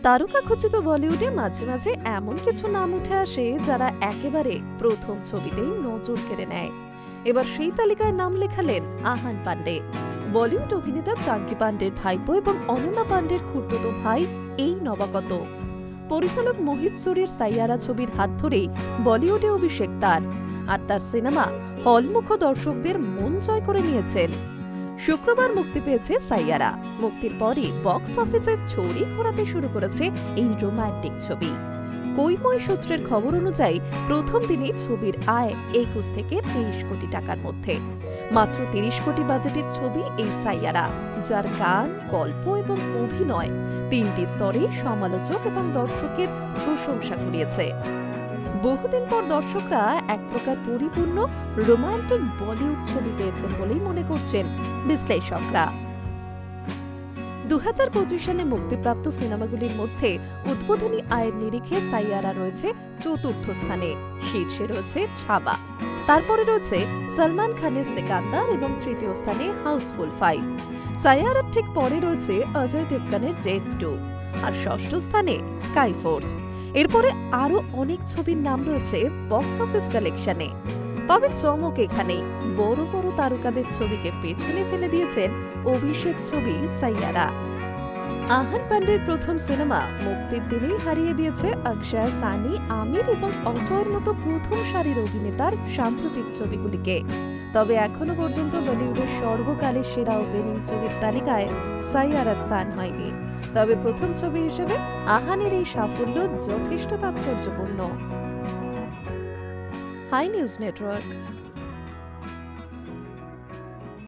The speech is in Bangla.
তারকাখচিত বলিউডে মাঝে মাঝে এমন কিছু নাম উঠে আসে যারা একেবারে প্রথম ছবিতেই নজর কেড়ে নেয়। এবার সেই তালিকায় নাম লেখালেন আহান পান্ডে। বলিউড অভিনেতা চাঙ্কি পান্ডের ভাইপো এবং অনন্যা পান্ডের খুড়তুতো ভাই এই নবাগত। পরিচালক মোহিত সুরির সাইয়ারা ছবির হাত ধরেই বলিউডে অভিষেক তার, আর তার সিনেমা হলমুখ দর্শকদের মন জয় করে নিয়েছেন। শুক্রবার মুক্তি পেয়েছে সাইয়ারা। মুক্তির পরই বক্স অফিসে ছড়ি ঘোরাতে শুরু করেছে এই রোমান্টিক ছবি। কৈময় সূত্রের খবর অনুযায়ী প্রথম দিনে ছবির আয় 21 থেকে 23 কোটি টাকার মধ্যে। মাত্র 30 কোটি বাজেটের ছবি এই সাইয়ারা, যার গান, গল্প এবং অভিনয় তিনটি স্তরে সমালোচক এবং দর্শকের প্রশংসা কুড়িয়েছে। বহুদিন পর দর্শকরা এক প্রকার পরিপূর্ণ রোমান্টিক বলিউড ছবি পেয়েছেন বলেই মনে করছেন বিশ্লেষকরা। 2025 সালে মুক্তিপ্রাপ্ত সিনেমাগুলির মধ্যে উদ্বোধনী আয়ের নিরিখে সাইয়ারা রয়েছে চতুর্থ স্থানে, শীর্ষে রয়েছে ছাবা, তারপরে রয়েছে সলমান খানের সিকান্দার এবং তৃতীয় স্থানে হাউসফুল 5। সাইয়ারার ঠিক পরে রয়েছে অজয় দেবগনের রেড 2, আর ষষ্ঠ স্থানে স্কাই ফোর্স। এরপরে আরো অনেক ছবির নাম রয়েছে বক্স অফিস কালেকশনে। তবে চমক এখানে, বড় বড় তারকাদের ছবিকে পেছনে ফেলে দিয়েছেন অভিষেক ছবি সাইয়ারা। আহান পান্ডের প্রথম সিনেমা মুক্তির দিনেই হারিয়ে দিয়েছে অক্ষয়, সানি, আমির এবং অজয়ের মতো প্রথম সারির অভিনেতার সাম্প্রতিক ছবিগুলিকে। তবে এখনো পর্যন্ত বলিউডের সর্বকালের সেরা ওপেনিং ছবির তালিকায় সাইয়ারার স্থান হয়নি। তবে প্রথম ছবি হিসেবে আহানের এই সাফল্য যথেষ্ট তাৎপর্যপূর্ণ। Hi news network.